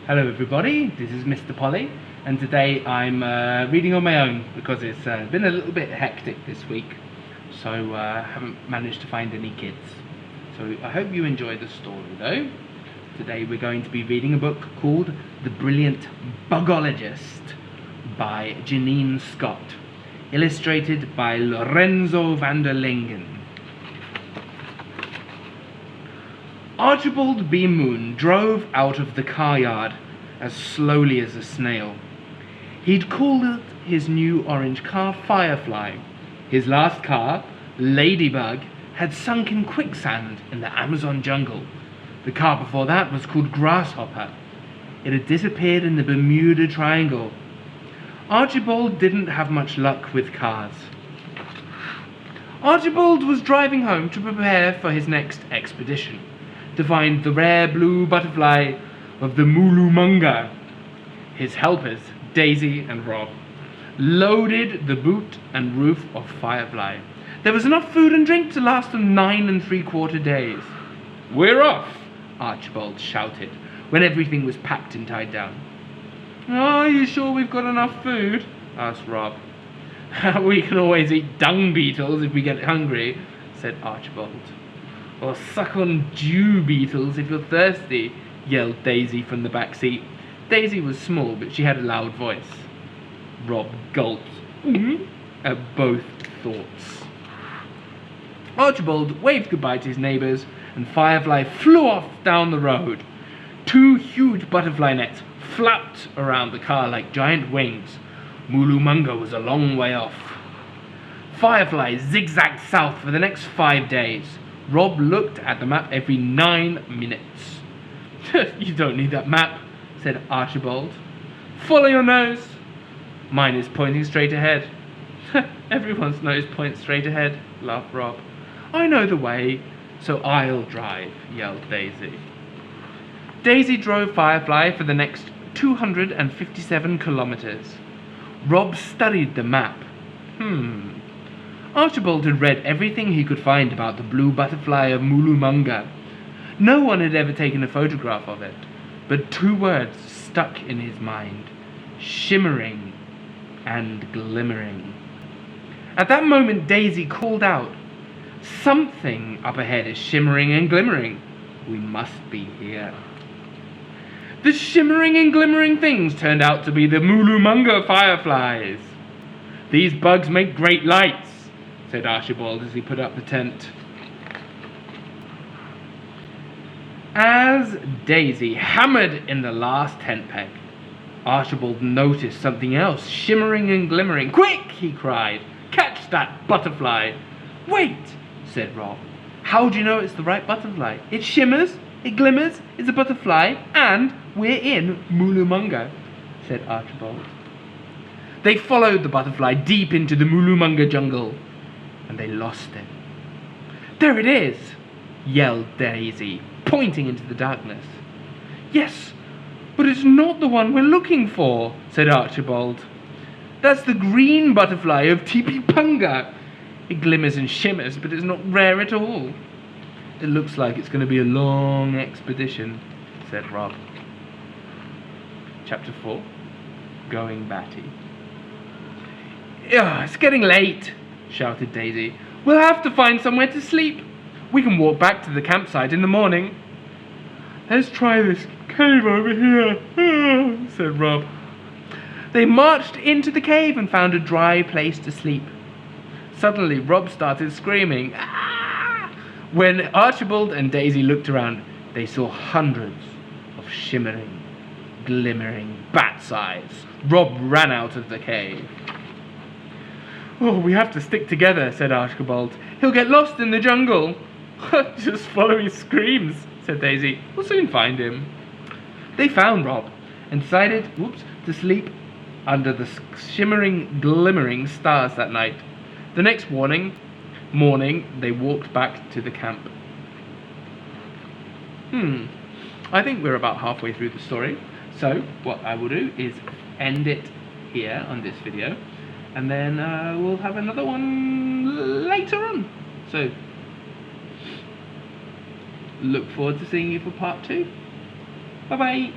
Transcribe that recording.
Hello everybody, this is Mr. Polley, and today I'm reading on my own because it's been a little bit hectic this week, so I haven't managed to find any kids. So I hope you enjoy the story though. Today we're going to be reading a book called The Brilliant Bugologist by Janine Scott, illustrated by Lorenzo van der Lingen. Archibald B. Moon drove out of the car yard as slowly as a snail. He'd called his new orange car Firefly. His last car, Ladybug, had sunk in quicksand in the Amazon jungle. The car before that was called Grasshopper. It had disappeared in the Bermuda Triangle. Archibald didn't have much luck with cars. Archibald was driving home to prepare for his next expedition, to find the rare blue butterfly of the Mulumunga. His helpers, Daisy and Rob, loaded the boot and roof of Firefly. There was enough food and drink to last them 9 3/4 days. "We're off!" Archibald shouted, when everything was packed and tied down. "Are you sure we've got enough food?" asked Rob. "We can always eat dung beetles if we get hungry," said Archibald. "Or suck on dew beetles if you're thirsty," yelled Daisy from the back seat. Daisy was small, but she had a loud voice. Rob gulped at both thoughts. Archibald waved goodbye to his neighbours, and Firefly flew off down the road. 2 huge butterfly nets flapped around the car like giant wings. Mulumunga was a long way off. Firefly zigzagged south for the next 5 days. Rob looked at the map every 9 minutes. "You don't need that map," said Archibald. "Follow your nose." "Mine is pointing straight ahead." "Everyone's nose points straight ahead," laughed Rob. "I know the way, so I'll drive," yelled Daisy. Daisy drove Firefly for the next 257 kilometers. Rob studied the map. Archibald had read everything he could find about the blue butterfly of Mulumunga. No one had ever taken a photograph of it, but 2 words stuck in his mind: shimmering and glimmering. At that moment, Daisy called out, "Something up ahead is shimmering and glimmering. We must be here." The shimmering and glimmering things turned out to be the Mulumunga fireflies. "These bugs make great lights," said Archibald as he put up the tent. As Daisy hammered in the last tent peg, Archibald noticed something else shimmering and glimmering. "Quick!" he cried. "Catch that butterfly!" "Wait!" said Rob. "How do you know it's the right butterfly? It shimmers, it glimmers, it's a butterfly, and we're in Mulumunga," said Archibald. They followed the butterfly deep into the Mulumunga jungle, and they lost it. "There it is!" yelled Daisy, pointing into the darkness. "Yes, but it's not the one we're looking for," said Archibald. "That's the green butterfly of Tipipunga. It glimmers and shimmers, but it's not rare at all." "It looks like it's going to be a long expedition," said Rob. Chapter 4, Going Batty. "It's getting late," shouted Daisy. "We'll have to find somewhere to sleep. We can walk back to the campsite in the morning." "Let's try this cave over here," said Rob. They marched into the cave and found a dry place to sleep. Suddenly, Rob started screaming, "Ah!" When Archibald and Daisy looked around, they saw hundreds of shimmering, glimmering bat's eyes. Rob ran out of the cave. "Oh, we have to stick together," said Archibald. "He'll get lost in the jungle." "Just follow his screams," said Daisy. "We'll soon find him." They found Rob and decided to sleep under the shimmering, glimmering stars that night. The next morning, they walked back to the camp. I think we're about halfway through the story, so what I will do is end it here on this video, and then we'll have another one later on. So look forward to seeing you for part 2. Bye bye.